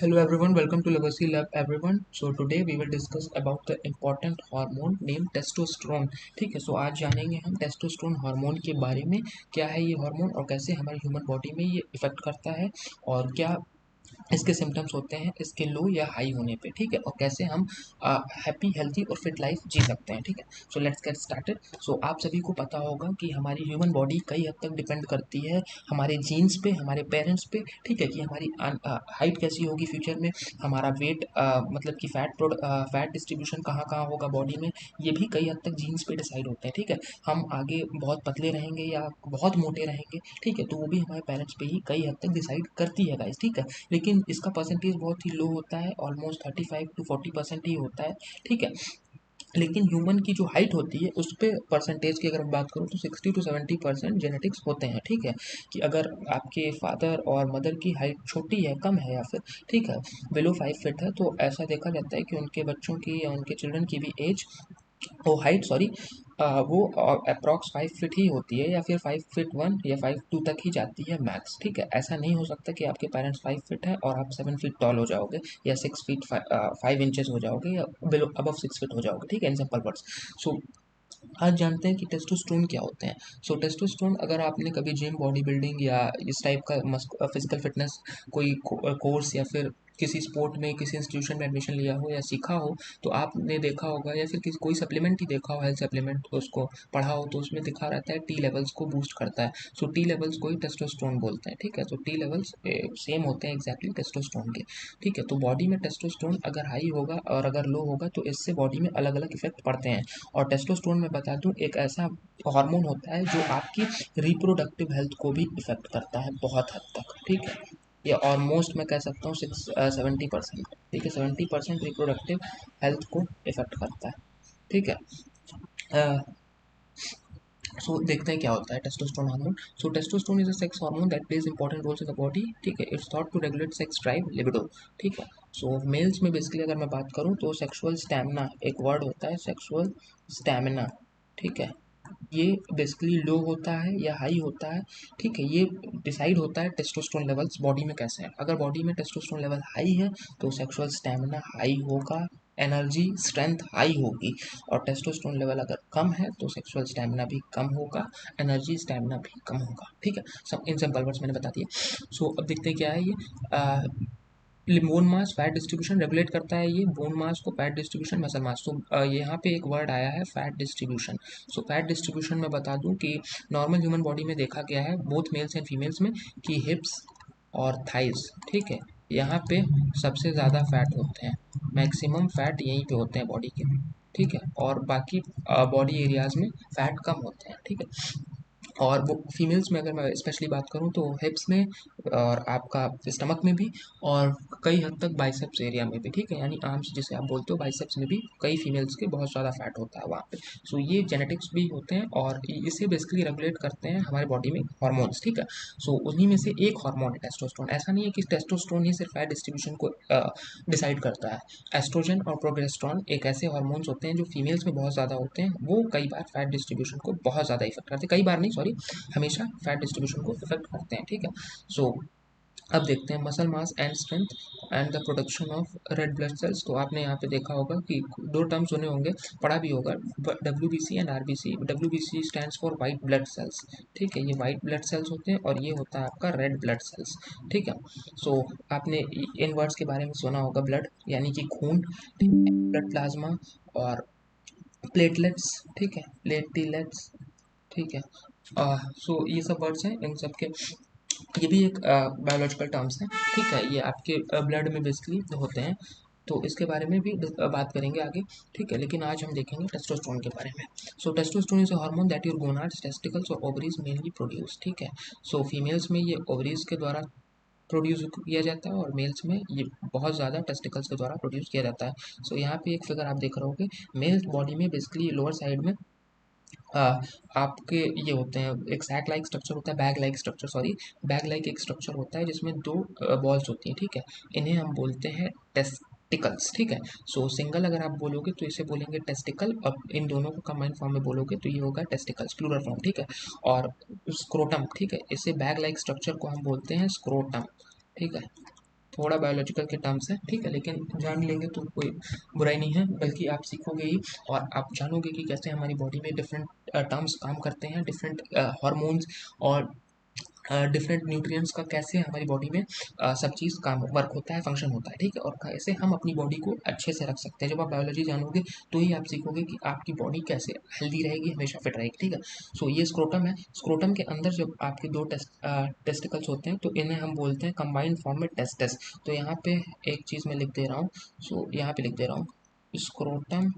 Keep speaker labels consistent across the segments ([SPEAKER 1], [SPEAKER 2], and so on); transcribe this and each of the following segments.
[SPEAKER 1] Hello everyone, welcome to Legacy Lab everyone. So today we will discuss about the important hormone named testosterone. ठीक है, सो आज जानेंगे हम testosterone hormone के बारे में। क्या है ये हार्मोन और कैसे हमारी ह्यूमन बॉडी में ये इफेक्ट करता है और क्या इसके सिम्टम्स होते हैं इसके लो या हाई होने पे। ठीक है, और कैसे हम हैप्पी हेल्थी और फिट लाइफ जी सकते हैं। ठीक है, सो लेट्स गेट स्टार्टेड। सो आप सभी को पता होगा कि हमारी ह्यूमन बॉडी कई हद तक डिपेंड करती है हमारे जीन्स पे, हमारे पेरेंट्स पे। ठीक है, कि हमारी हाइट कैसी होगी फ्यूचर में, हमारा वेट मतलब कि फैट डिस्ट्रीब्यूशन कहाँ कहाँ होगा बॉडी में, ये भी कई हद तक जीन्स पे डिसाइड होते हैं। ठीक है, हम आगे बहुत पतले रहेंगे या बहुत मोटे रहेंगे, ठीक है, तो वो भी हमारे पेरेंट्स पे ही कई हद तक डिसाइड करती है गाइस। ठीक है, लेकिन इसका परसेंटेज बहुत ही लो होता है, ऑलमोस्ट 35 to 40% ही होता है। ठीक है, लेकिन ह्यूमन की जो हाइट होती है उस पर परसेंटेज की अगर मैं बात करूँ तो 60 to 70% जेनेटिक्स होते हैं। ठीक है, कि अगर आपके फादर और मदर की हाइट छोटी है, कम है, या फिर ठीक है बिलो 5 फीट है, तो ऐसा देखा जाता है कि उनके बच्चों की या उनके चिल्ड्रन की भी एज, वो हाइट सॉरी, वो अप्रॉक्स 5 फीट ही होती है, या फिर 5 फीट 1 या 5 2 तक ही जाती है मैक्स। ठीक है, ऐसा नहीं हो सकता कि आपके पेरेंट्स 5 फीट है और आप 7 फीट टॉल हो जाओगे, या 6 फीट 5 इंचेस हो जाओगे, या बिलो अबव 6 फीट हो जाओगे। ठीक है, इन सिंपल वर्ड्स। सो आज जानते हैं कि टेस्टोस्टेरोन क्या होते हैं। सो टेस्टोस्टेरोन, अगर आपने कभी जिम, बॉडी बिल्डिंग या इस टाइप का फिजिकल फिटनेस कोई कोर्स या फिर किसी स्पोर्ट में किसी इंस्टीट्यूशन में एडमिशन लिया हो या सीखा हो, तो आपने देखा होगा, या फिर किसी कोई सप्लीमेंट ही देखा हो, हेल्थ सप्लीमेंट उसको पढ़ा हो, तो उसमें दिखा रहता है टी लेवल्स को बूस्ट करता है। सो टी लेवल्स को ही टेस्टोस्टेरोन बोलते हैं। ठीक है, तो टी लेवल्स सेम होते हैं एग्जैक्टली टेस्टोस्टेरोन के। ठीक है, तो बॉडी में टेस्टोस्टेरोन अगर हाई होगा और अगर लो होगा तो इससे बॉडी में अलग अलग इफेक्ट पड़ते हैं। और टेस्टोस्टेरोन में बता दूं एक ऐसा हार्मोन होता है जो आपकी रिप्रोडक्टिव हेल्थ को भी इफेक्ट करता है बहुत हद तक। ठीक है, ये ऑलमोस्ट मैं कह सकता हूँ 70%। ठीक है, 70% रिप्रोडक्टिव हेल्थ को इफेक्ट करता है। ठीक है, सो देखते हैं क्या होता है testosterone hormone. So testosterone is a sex hormone that plays important roles in the body. ठीक है, it's thought to regulate sex drive, libido. ठीक है, सो मेल्स में बेसिकली अगर मैं बात करूँ तो सेक्सुअल स्टैमिना एक वर्ड होता है, सेक्सुअल स्टैमिना। ठीक है, ये बेसिकली लो होता है या हाई होता है। ठीक है, ये डिसाइड होता है टेस्टोस्टेरोन लेवल्स बॉडी में कैसे हैं। अगर बॉडी में टेस्टोस्टेरोन लेवल हाई है तो सेक्सुअल स्टैमिना हाई होगा, एनर्जी स्ट्रेंथ हाई होगी। और टेस्टोस्टेरोन लेवल अगर कम है तो सेक्सुअल स्टैमिना भी कम होगा, एनर्जी स्टैमिना भी कम होगा। ठीक है, सब इन सिंपल वर्ड्स मैंने बता दिए। सो अब देखते हैं क्या है ये। Bone mass fat distribution regulate करता है, ये बोन मास को, फैट डिस्ट्रीब्यूशन मसल मास। तो यहाँ पे एक वर्ड आया है fat distribution. So fat distribution में बता दूं कि नॉर्मल ह्यूमन बॉडी में देखा गया है बोथ मेल्स एंड फीमेल्स में कि हिप्स और थाइज, ठीक है, यहाँ पे सबसे ज़्यादा फैट होते हैं, मैक्सिमम फैट यहीं पे होते हैं बॉडी के। ठीक है, और बाकी बॉडी एरियाज में फैट कम होते हैं। ठीक है, और वो फीमेल्स में अगर मैं स्पेशली बात करूँ तो हिप्स में और आपका स्टमक में भी, और कई हद तक बाइसेप्स एरिया में भी। ठीक है, यानी आर्म्स जिसे आप बोलते हो, बाइसेप्स में भी कई फीमेल्स के बहुत ज़्यादा फैट होता है वहाँ पे। सो ये जेनेटिक्स भी होते हैं और इसे बेसिकली रेगुलेट करते हैं हमारे बॉडी में हार्मोन्स। ठीक है, सो उन्हीं में से एक हार्मोन है टेस्टोस्टेरोन। ऐसा नहीं है कि टेस्टोस्टेरोन ही सिर्फ फैट डिस्ट्रीब्यूशन को डिसाइड करता है। एस्ट्रोजन और प्रोजेस्टेरॉन एक ऐसे हार्मोन्स होते हैं जो फीमेल्स में बहुत ज़्यादा होते हैं, वो कई बार फैट डिस्ट्रीब्यूशन को बहुत ज़्यादा इफेक्ट करते हैं, कई बार नहीं सॉरी, हमेशा फैट डिस्ट्रीब्यूशन को इफेक्ट करते हैं। ठीक है, सो अब देखते हैं muscle mass and strength and the production of red blood cells. तो आपने यहाँ पे देखा होगा कि दो टर्म सुने होंगे, पढ़ा भी होगा, WBC and RBC। WBC stands for white blood cells. ठीक है, ये वाइट ब्लड सेल्स होते हैं और ये होता है आपका रेड ब्लड सेल्स। ठीक है, सो आपने इन वर्ड्स के बारे में सुना होगा, ब्लड यानी कि खून, ब्लड प्लाज्मा, और प्लेटलेट्स। ठीक है, प्लेटलेट्स। ठीक है, सो ये सब वर्ड्स हैं, इन सब के ये भी एक बायोलॉजिकल टर्म्स हैं। ठीक है, ये आपके ब्लड में बेसिकली होते हैं, तो इसके बारे में भी बात करेंगे आगे। ठीक है, लेकिन आज हम देखेंगे टेस्टोस्टेरोन के बारे में। So testosterone is a hormone that your gonads, testicles और ओवरीज मेनली प्रोड्यूस। ठीक है, सो फीमेल्स में ये ओवरीज के द्वारा प्रोड्यूस किया जाता है और मेल्स में ये बहुत ज़्यादा टेस्टिकल्स के द्वारा प्रोड्यूस किया जाता है। सो यहाँ पे एक फिगर आप देख रहे होगे, मेल्स बॉडी में बेसिकली लोअर साइड में आ, आपके ये होते हैं, एक सैक लाइक स्ट्रक्चर होता है, bag like structure sorry, bag like एक स्ट्रक्चर होता है जिसमें दो बॉल्स होती हैं। ठीक है, इन्हें हम बोलते हैं टेस्टिकल्स। ठीक है, सो सिंगल अगर आप बोलोगे तो इसे बोलेंगे टेस्टिकल, और इन दोनों को कंबाइंड फॉर्म में बोलोगे तो ये होगा टेस्टिकल्स, प्लूरल फॉर्म। ठीक है, और स्क्रोटम, ठीक है, इसे बैग लाइक स्ट्रक्चर को हम बोलते हैं स्क्रोटम। ठीक है, थोड़ा बायोलॉजिकल के टर्म्स है, ठीक है, लेकिन जान लेंगे तो कोई बुराई नहीं है, बल्कि आप सीखोगे ही और आप जानोगे कि कैसे हमारी बॉडी में डिफरेंट टर्म्स काम करते हैं, डिफरेंट हार्मोन्स और डिफरेंट न्यूट्रिएंट्स का कैसे हमारी बॉडी में सब चीज़ काम वर्क होता है, फंक्शन होता है, ठीक है, और कैसे हम अपनी बॉडी को अच्छे से रख सकते हैं। जब आप बायोलॉजी जानोगे तो ही आप सीखोगे कि आपकी बॉडी कैसे हेल्दी रहेगी, हमेशा फिट रहेगी, ठीक है। सो ये स्क्रोटम है। स्क्रोटम के अंदर जब आपके दो टेस्टिकल्स होते हैं तो इन्हें हम बोलते हैं कंबाइंड फॉर्म में टेस्टिस। तो यहाँ पे एक चीज़ मैं लिख दे रहा हूँ, सो यहाँ पे लिख दे रहा हूँ स्क्रोटम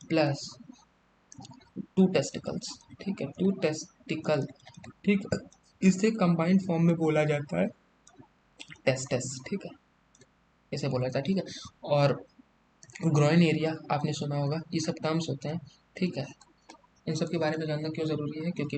[SPEAKER 1] प्लस टू टेस्टिकल्स, ठीक है, टू टेस्टिकल, ठीक है, इसे कंबाइंड फॉर्म में बोला जाता है टेस्टेस, ठीक है, इसे बोला जाता है, ठीक है। और ग्रोइन एरिया आपने सुना होगा, ये सब टर्म्स होते हैं, ठीक है। इन सब के बारे में जानना क्यों ज़रूरी है, क्योंकि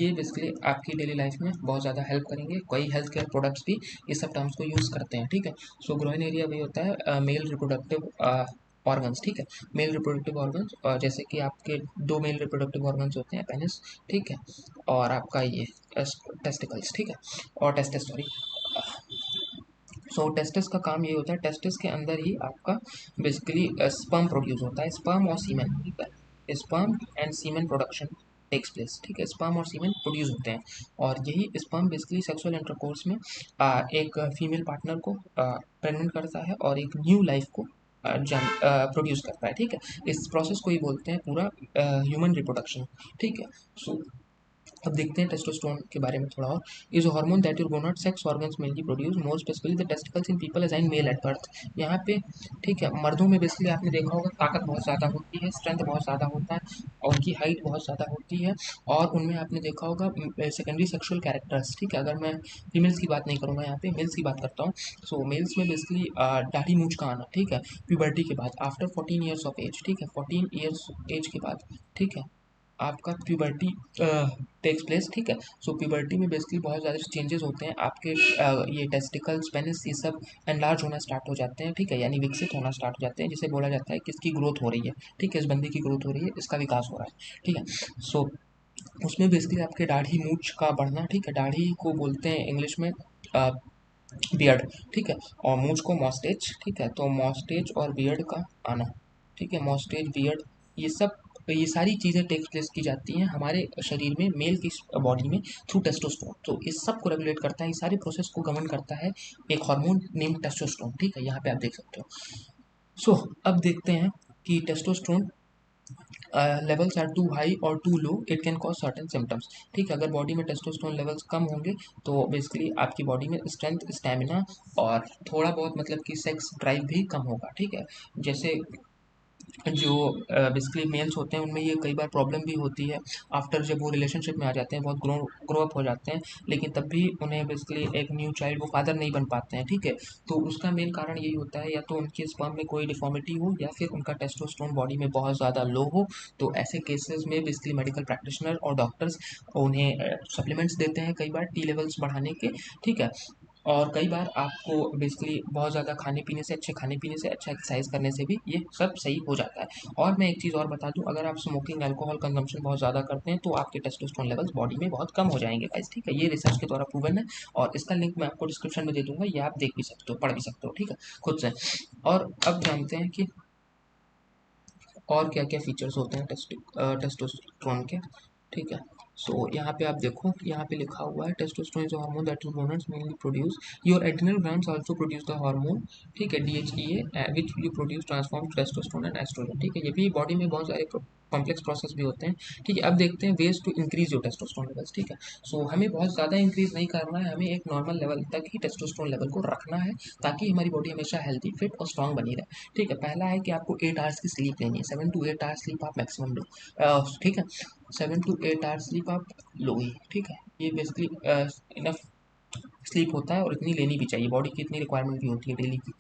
[SPEAKER 1] ये बेसिकली आपकी डेली लाइफ में बहुत ज़्यादा हेल्प करेंगे। कई हेल्थ केयर प्रोडक्ट्स भी ये सब टर्म्स को यूज़ करते हैं, ठीक है। सो ग्रोइन एरिया वही होता है मेल रिप्रोडक्टिव ऑर्गन्स, ठीक है, मेल रिप्रोडक्टिव ऑर्गन्स, जैसे कि आपके दो मेल रिप्रोडक्टिव ऑर्गन्स होते हैं, पेनिस, ठीक है, और आपका ये टेस्टिकल्स, ठीक है, और टेस्टिस, सॉरी। सो टेस्टिस का काम ये होता है, टेस्टिस के अंदर ही आपका बेसिकली स्पर्म प्रोड्यूस होता है, स्पर्म और सीमेन, ठीक है, sperm and semen production takes place, ठीक है, स्पर्म और सीमेन प्रोड्यूस होते हैं, और यही स्पर्म बेसिकली सेक्सुअल इंटरकोर्स में एक फीमेल पार्टनर को प्रेग्नेंट करता है और एक न्यू लाइफ को प्रोड्यूस करता है, ठीक है। इस प्रोसेस को ही बोलते हैं पूरा ह्यूमन रिप्रोडक्शन, ठीक है। सो अब देखते हैं टेस्टोस्टेरोन के बारे में थोड़ा और। Is hormone that your gonad sex organs mainly produce, more specifically the testicles in people assign male at birth. यहाँ पे ठीक है, मर्दों में बेसिकली आपने देखा होगा ताकत बहुत ज़्यादा होती है, स्ट्रेंथ बहुत ज़्यादा होता है, और उनकी हाइट बहुत ज़्यादा होती है, और उनमें आपने देखा होगा सेकेंडरी सेक्शुअल कैरेक्टर्स, ठीक है। अगर मैं फीमेल्स की बात नहीं करूँगा, यहाँ पे मेल्स की बात करता हूँ। सो मेल्स में बेसिकली दाढ़ी मूंछ का आना, ठीक है, प्यूबर्टी के बाद आफ्टर 14 ईयर्स ऑफ एज, ठीक है, 14 ईयर्स एज के बाद, ठीक है, आपका प्यूबर्टी टेक्स प्लेस, ठीक है। सो प्यूबर्टी में बेसिकली बहुत ज़्यादा चेंजेस होते हैं आपके ये टेस्टिकल्स, पेनिस, ये सब एनलार्ज होना स्टार्ट हो जाते हैं, ठीक है, यानी विकसित होना स्टार्ट हो जाते हैं, जिसे बोला जाता है कि इसकी ग्रोथ हो रही है, ठीक है, इस बंदे की ग्रोथ हो रही है, इसका विकास हो रहा है, ठीक है। सो उसमें बेसिकली आपके दाढ़ी मूंछ का बढ़ना, ठीक है, दाढ़ी को बोलते हैं इंग्लिश में बियर्ड, ठीक है, और मूंछ को मॉस्टेच, ठीक है, तो मॉस्टेच और बियर्ड का आना, ठीक है, मॉस्टेच, बियर्ड, ये सब, ये सारी चीज़ें टेक प्लेस की जाती हैं हमारे शरीर में, मेल की बॉडी में, थ्रू टेस्टोस्टेरोन। तो इस सब को रेगुलेट करता है, इस सारी प्रोसेस को गवर्न करता है एक हार्मोन नेम टेस्टोस्टेरोन, ठीक है, यहाँ पे आप देख सकते हो। सो अब देखते हैं कि testosterone levels are too high और too low, it can cause certain symptoms, ठीक है। अगर बॉडी में टेस्टोस्टेरोन लेवल्स कम होंगे तो बेसिकली आपकी बॉडी में स्ट्रेंथ, स्टेमिना और थोड़ा बहुत मतलब कि सेक्स ड्राइव भी कम होगा, ठीक है। जैसे जो बेसिकली मेल्स होते हैं उनमें ये कई बार प्रॉब्लम भी होती है आफ्टर, जब वो रिलेशनशिप में आ जाते हैं, बहुत ग्रो अप हो जाते हैं, लेकिन तब भी उन्हें बेसिकली एक न्यू चाइल्ड वो फादर नहीं बन पाते हैं, ठीक है। तो उसका मेन कारण यही होता है, या तो उनके स्पर्म में कोई डिफॉर्मिटी हो, या फिर उनका टेस्टोस्टेरोन बॉडी में बहुत ज़्यादा लो हो। तो ऐसे केसेस में बेसिकली मेडिकल प्रैक्टिशनर और डॉक्टर्स उन्हें सप्लीमेंट्स देते हैं कई बार टी लेवल्स बढ़ाने के, ठीक है। और कई बार आपको बेसिकली बहुत ज़्यादा खाने पीने से, अच्छे खाने पीने से, अच्छा एक्सरसाइज करने से भी ये सब सही हो जाता है। और मैं एक चीज़ और बता दूं, अगर आप स्मोकिंग, अल्कोहल कंजम्पशन बहुत ज़्यादा करते हैं तो आपके टेस्टोस्टेरोन लेवल्स बॉडी में बहुत कम हो जाएंगे गाइस, ठीक है, ये रिसर्च के द्वारा प्रूवन है, और इसका लिंक मैं आपको डिस्क्रिप्शन में दे दूंगा, ये आप देख भी सकते हो, पढ़ भी सकते हो, ठीक है, खुद से। और अब जानते हैं कि और क्या क्या फीचर्स होते हैं टेस्टोस्टेरोन के, ठीक है। सो यहाँ पे आप देखो, यहाँ पे लिखा हुआ है testosterone is a hormone that gonadal mainly produce, your adrenal glands also produce the hormone, ठीक है, DHEA which you produce transform testosterone and oestrogen, ठीक है। ये भी बॉडी में बहुत सारे कॉम्प्लेक्स प्रोसेस भी होते हैं, ठीक है। अब देखते हैं ways to increase your testosterone levels, ठीक है। सो हमें बहुत ज़्यादा इंक्रीज नहीं करना है, हमें एक नॉर्मल लेवल तक ही टेस्टोस्टेरोन लेवल को रखना है, ताकि हमारी बॉडी हमेशा हेल्दी, फिट और स्ट्रॉन्ग बनी रहे, ठीक है। पहला है कि आपको 8 आवर्स की स्लीप लेनी है, 7 to 8 आवर्स स्लीप आप मैक्सिमम लो, ठीक है, 7 to 8 आवर्स स्लीप आप लो ही, ठीक है। ये बेसिकली इनफ स्लीप होता है, और इतनी लेनी भी चाहिए, बॉडी की इतनी रिक्वायरमेंट भी होती है डेली की,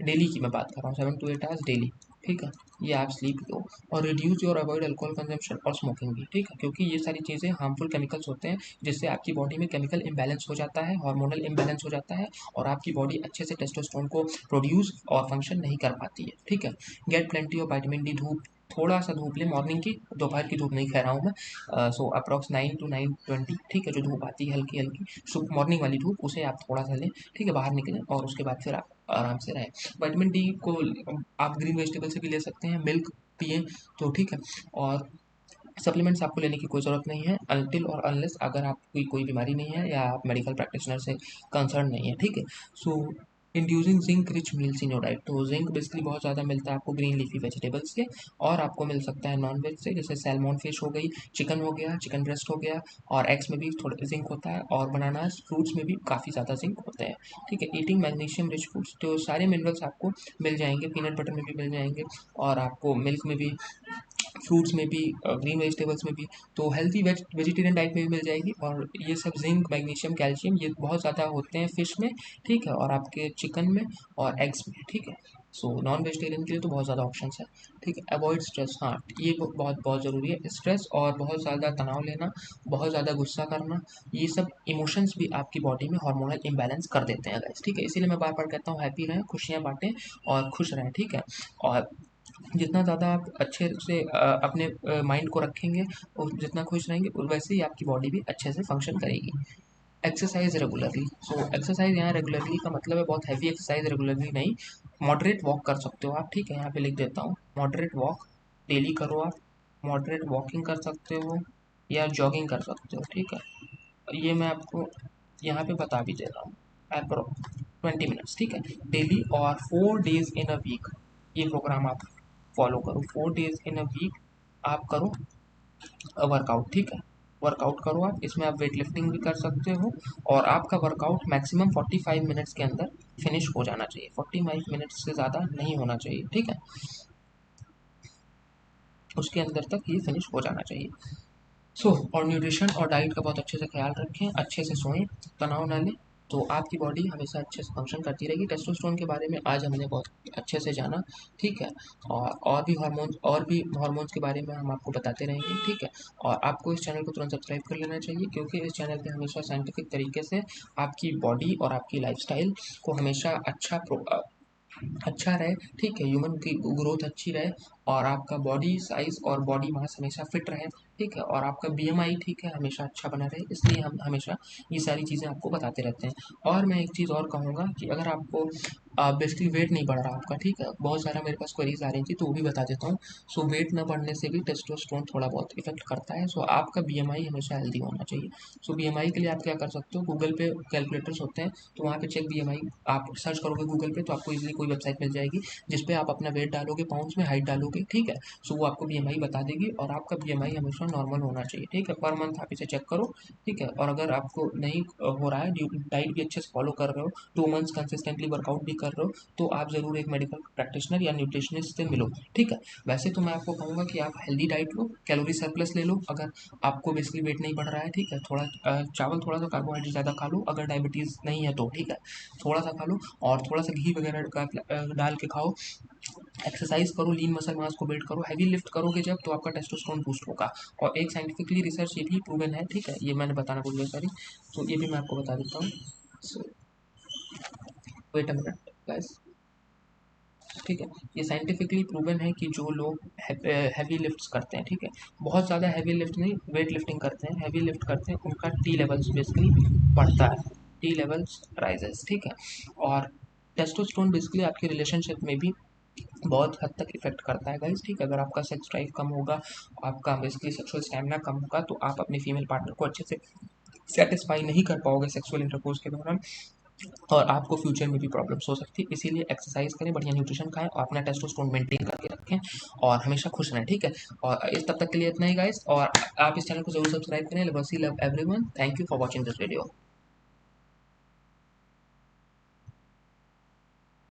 [SPEAKER 1] डेली की मैं बात कर रहा हूँ, 7 to 8 आवर्स डेली, ठीक है, ये आप स्लीप लो। और रिड्यूस और अवॉइड अल्कोहल कंजम्पशन और स्मोकिंग भी, ठीक है, क्योंकि ये सारी चीज़ें हार्मफुल केमिकल्स होते हैं, जिससे आपकी बॉडी में केमिकल इम्बैलेंस हो जाता है, हार्मोनल इम्बैलेंस हो जाता है, और आपकी बॉडी अच्छे से टेस्टोस्टेरोन को प्रोड्यूस और फंक्शन नहीं कर पाती है, ठीक है। Get plenty of vitamin D, धूप थोड़ा सा धूप लें मॉर्निंग की, दोपहर की धूप नहीं कह रहा हूँ मैं। सो अप्रॉक्स 9 to 9:20, ठीक है, जो धूप आती है हल्की हल्की सुबह मॉर्निंग वाली धूप, उसे आप थोड़ा सा लें, ठीक है, बाहर निकलें और उसके बाद फिर आप आराम से रहें। विटामिन डी को आप ग्रीन वेजिटेबल से भी ले सकते हैं, मिल्क पिए तो ठीक है। और सप्लीमेंट्स आपको लेने की कोई ज़रूरत नहीं है अनटिल और अनलेस अगर आपकी कोई बीमारी नहीं है या आप मेडिकल प्रैक्टिशनर से कंसर्न नहीं है, ठीक है। So inducing zinc rich meals in your diet, तो जिंक बेसिकली बहुत ज़्यादा मिलता है आपको ग्रीन लीफी वेजिटेबल्स से, और आपको मिल सकता है नॉन वेज से, जैसे सैल्मन फिश हो गई, चिकन हो गया, चिकन ब्रेस्ट हो गया, और एग्स में भी थोड़ा जिंक होता है, और बनानास फ्रूट्स में भी काफ़ी ज़्यादा जिंक होते हैं, ठीक है। ईटिंग मैग्नीशियम रिच फूड्स, तो सारे मिनरल्स आपको मिल जाएंगे, पीनट बटर में भी मिल जाएंगे, और आपको मिल्क में भी, फ्रूट्स में भी, ग्रीन वेजिटेबल्स में भी, तो हेल्थी वेजिटेरियन डाइट में भी मिल जाएगी। और ये सब जिंक मैग्नीशियम कैल्शियम ये बहुत ज़्यादा होते हैं फिश में, ठीक है, और आपके चिकन में और एग्स में, ठीक है। सो नॉन वेजिटेरियन के लिए तो बहुत ज़्यादा ऑप्शंस है, ठीक है। अवॉइड स्ट्रेस, हाँ ये बहुत बहुत ज़रूरी है। स्ट्रेस और बहुत ज़्यादा तनाव लेना, बहुत ज़्यादा गुस्सा करना, ये सब इमोशंस भी आपकी बॉडी में हार्मोनल इम्बैलेंस कर देते हैं गाइस, ठीक है। इसीलिए मैं बार बार कहता हूँ हैप्पी रहें, खुशियाँ बांटें और खुश रहें, ठीक है। और जितना ज़्यादा आप अच्छे से अपने माइंड को रखेंगे और जितना खुश रहेंगे वैसे ही आपकी बॉडी भी अच्छे से फंक्शन करेगी। एक्सरसाइज रेगुलरली, सो एक्सरसाइज यहाँ रेगुलरली का मतलब है बहुत हैवी एक्सरसाइज रेगुलरली नहीं, मॉडरेट वॉक कर सकते हो आप, ठीक है, यहाँ पे लिख देता हूँ मॉडरेट वॉक डेली करो आप, मॉडरेट वॉकिंग कर सकते हो या जॉगिंग कर सकते हो, ठीक है। ये मैं आपको यहाँ पे बता भी दे रहा हूँ, अप्रो 20 मिनट्स, ठीक है, डेली, और 4 days इन अ वीक ये प्रोग्राम आप फॉलो करो। 4 days इन अ वीक आप करो वर्कआउट, ठीक है, वर्कआउट करो आप, इसमें आप वेट लिफ्टिंग भी कर सकते हो, और आपका वर्कआउट मैक्सिमम 45 मिनट्स के अंदर फिनिश हो जाना चाहिए, 45 मिनट्स से ज़्यादा नहीं होना चाहिए, ठीक है, उसके अंदर तक ये फिनिश हो जाना चाहिए। और न्यूट्रिशन और डाइट का बहुत अच्छे से ख्याल रखें, अच्छे से सोएं, तनाव ना लें, तो आपकी बॉडी हमेशा अच्छे से फंक्शन करती रहेगी। टेस्टोस्टेरोन के बारे में आज हमने बहुत अच्छे से जाना, ठीक है, और भी हार्मोन्स के बारे में हम आपको बताते रहेंगे, ठीक है। और आपको इस चैनल को तुरंत सब्सक्राइब कर लेना चाहिए, क्योंकि इस चैनल पे हमेशा साइंटिफिक तरीके से आपकी बॉडी और आपकी लाइफस्टाइल को हमेशा अच्छा रहे, ठीक है, ह्यूमन की ग्रोथ अच्छी रहे, और आपका बॉडी साइज और बॉडी मास हमेशा फिट रहे, ठीक है, और आपका बीएमआई, ठीक है, हमेशा अच्छा बना रहे, इसलिए हम हमेशा ये सारी चीज़ें आपको बताते रहते हैं। और मैं एक चीज़ और कहूँगा कि अगर आपको बेसिकली वेट नहीं बढ़ रहा आपका, ठीक है, बहुत सारा मेरे पास क्वेरीज आ रही थी तो वो भी बता देता हूँ। सो वेट न बढ़ने से भी टेस्टोस्टेरोन थोड़ा बहुत इफेक्ट करता है। सो आपका बीएमआई हमेशा हेल्दी होना चाहिए। सो बीएमआई के लिए आप क्या कर सकते हो, गूगल पे कैलकुलेटर्स होते हैं, तो वहाँ पे चेक बीएमआई आप सर्च करोगे गूगल पे तो आपको इजीली कोई वेबसाइट मिल जाएगी, जिसपे आप अपना वेट डालोगे, पाउंड्स में हाइट डालोगे, ठीक है। सो वो आपको बीएमआई बता देगी, और आपका बीएमआई हमेशा नॉर्मल होना चाहिए, ठीक है। पर मंथ आप इसे चेक करो, ठीक है। और अगर आपको नहीं हो रहा है, डाइट भी अच्छे से फॉलो कर रहे हो, 2 मंथ्स कंसिस्टेंटली वर्कआउट भी कर रहे हो, तो आप ज़रूर एक मेडिकल प्रैक्टिशनर या न्यूट्रिशनिस्ट से मिलो, ठीक है। वैसे तो मैं आपको कहूँगा कि आप हेल्दी डाइट लो, कैलोरी सरप्लस ले लो, अगर आपको बेसिकली वेट नहीं बढ़ रहा है, ठीक है, थोड़ा चावल, थोड़ा सा कार्बोहाइड्रेट ज़्यादा खा लो, अगर डायबिटीज़ नहीं है तो, ठीक है, थोड़ा सा खा लो, और थोड़ा सा घी वगैरह का डाल के खाओ, एक्सरसाइज करो, लीन मसल मास को बिल्ड करो, हैवी लिफ्ट करोगे जब तो आपका टेस्टोस्टेरोन बूस्ट होगा। और एक साइंटिफिकली रिसर्च ये भी प्रूवन है, ठीक है, ये मैंने बताना भूल गया, सॉरी, तो ये भी मैं आपको बता देता हूँ। सो वेट अ मिनट गाइस, ठीक है, ये साइंटिफिकली प्रूवन है कि जो लोग हैवी लिफ्ट्स करते हैं, ठीक है, बहुत ज़्यादा हैवी लिफ्ट नहीं, वेट लिफ्टिंग करते हैं, हैवी लिफ्ट करते हैं, उनका टी लेवल्स बेसिकली बढ़ता है, टी लेवल्स राइजेस, ठीक है। और टेस्टोस्टेरोन बेसिकली आपकी रिलेशनशिप में भी बहुत हद तक इफेक्ट करता है गाइस, ठीक है। अगर आपका सेक्स ड्राइव कम होगा, आपका बेसिकली सेक्सुअल स्टैमिना कम होगा, तो आप अपने फीमेल पार्टनर को अच्छे से सेटिस्फाई नहीं कर पाओगे सेक्सुअल इंटरकोर्स के दौरान, और आपको फ्यूचर में भी प्रॉब्लम्स हो सकती है। इसीलिए एक्सरसाइज करें, बढ़िया न्यूट्रिशन खाएं, और अपना टेस्टोस्टेरोन मेंटेन करके रखें, और हमेशा खुश रहें, ठीक है। और इस तब तक के लिए इतना ही गाइस, और आप इस चैनल को जरूर सब्सक्राइब करें। Love you, love everyone, thank you for watching this video.